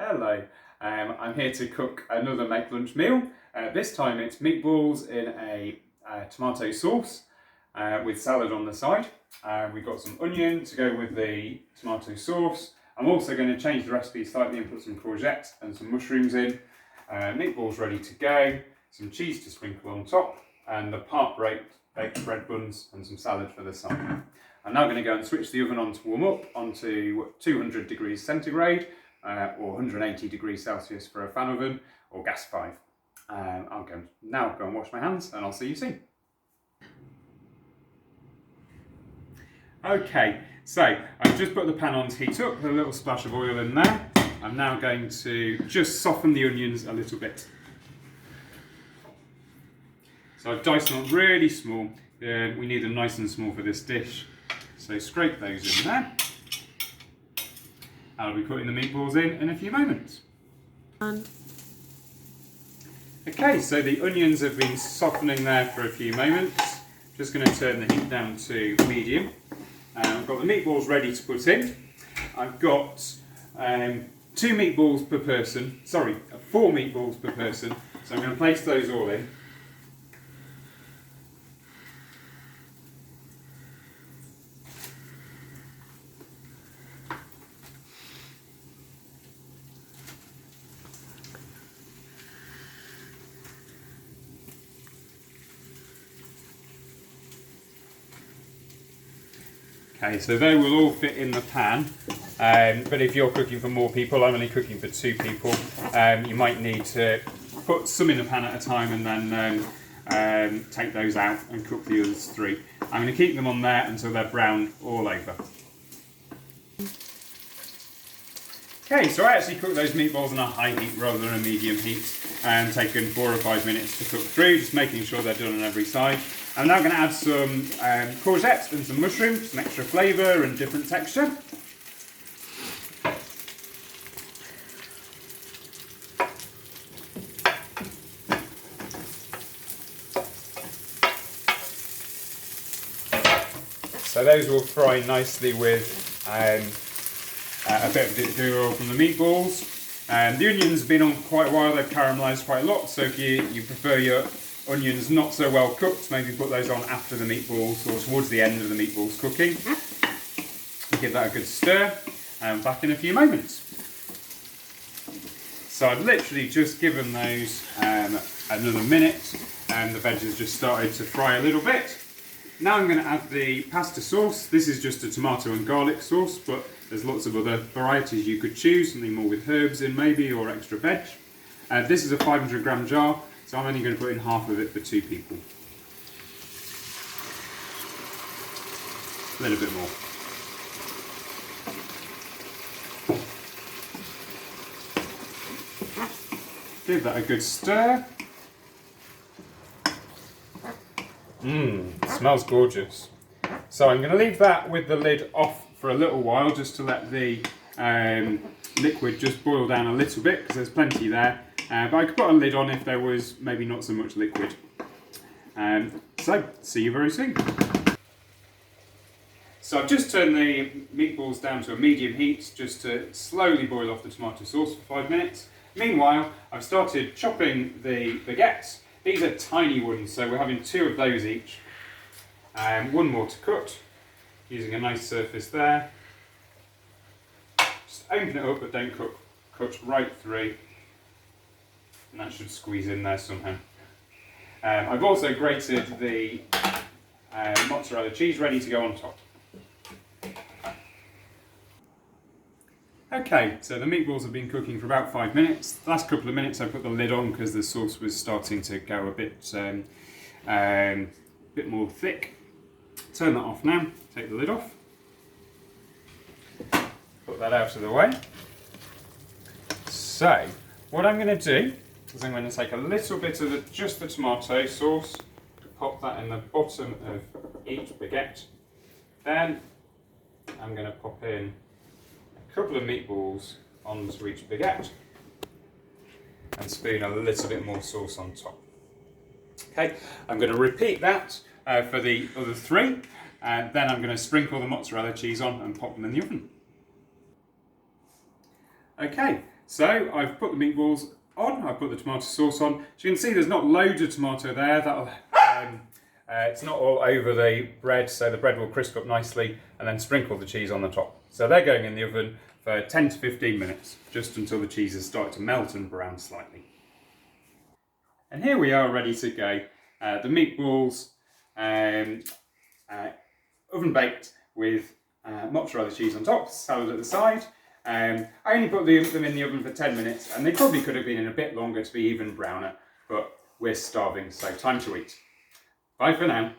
Hello, I'm here to cook another make lunch meal. This time it's meatballs in a tomato sauce with salad on the side. We've got some onion to go with the tomato sauce. I'm also going to change the recipe slightly and put some courgette and some mushrooms in. Meatballs ready to go, some cheese to sprinkle on top, and the baked bread buns and some salad for the side. I'm now going to go and switch the oven on to warm up onto 200 degrees centigrade. Or 180 degrees Celsius for a fan oven, or gas 5. I'll now go and wash my hands and I'll see you soon. Okay, so I've just put the pan on to heat up with a little splash of oil in there. I'm now going to just soften the onions a little bit. So I've diced them up really small. We need them nice and small for this dish. So scrape those in there. I'll be putting the meatballs in a few moments. Okay, so the onions have been softening there for a few moments. Just going to turn the heat down to medium. I've got the meatballs ready to put in. I've got 4 meatballs per person. So I'm going to place those all in. Okay, so they will all fit in the pan, but if you're cooking for more people, I'm only cooking for 2 people, you might need to put some in the pan at a time and then take those out and cook the others 3. I'm going to keep them on there until they're brown all over. Okay, so I actually cooked those meatballs on a high heat rather than a medium heat, and taken 4 or 5 minutes to cook through, just making sure they're done on every side. I'm now going to add some courgette and some mushrooms, some extra flavour and different texture. So those will fry nicely with a bit of the oil from the meatballs. The onions have been on quite a while, they've caramelised quite a lot, so if you prefer your onions not so well cooked, maybe put those on after the meatballs or towards the end of the meatballs cooking. Give that a good stir, and back in a few moments. So I've literally just given those another minute, and the veg has just started to fry a little bit. Now I'm going to add the pasta sauce. This is just a tomato and garlic sauce, but there's lots of other varieties you could choose, something more with herbs in maybe, or extra veg. This is a 500 gram jar, so I'm only going to put in half of it for 2 people. A little bit more. Give that a good stir. Smells gorgeous. So I'm going to leave that with the lid off for a little while, just to let the liquid just boil down a little bit, because there's plenty there. But I could put a lid on if there was maybe not so much liquid. So, see you very soon. So I've just turned the meatballs down to a medium heat, just to slowly boil off the tomato sauce for 5 minutes. Meanwhile, I've started chopping the baguettes. These are tiny ones, so we're having 2 of those each. 1 more to cut, using a nice surface there. Just open it up, but don't cut right through. And that should squeeze in there somehow. I've also grated the mozzarella cheese ready to go on top. Okay, so the meatballs have been cooking for about 5 minutes. The last couple of minutes I put the lid on because the sauce was starting to go a bit more thick. Turn that off now, take the lid off. Put that out of the way. So, what I'm going to do is I'm going to take a little bit of just the tomato sauce, pop that in the bottom of each baguette. Then I'm going to pop in a couple of meatballs onto each baguette and spoon a little bit more sauce on top. Okay, I'm going to repeat that for the other 3, and then I'm going to sprinkle the mozzarella cheese on and pop them in the oven. Okay, So I've put the meatballs on, I've put the tomato sauce on. As you can see, there's not loads of tomato there. It's not all over the bread, so the bread will crisp up nicely, and then sprinkle the cheese on the top. So they're going in the oven for 10 to 15 minutes, just until the cheeses start to melt and brown slightly. And here we are ready to go. The meatballs, oven baked with mozzarella cheese on top, salad at the side. I only put them in the oven for 10 minutes, and they probably could have been in a bit longer to be even browner, but we're starving, so time to eat. Bye for now.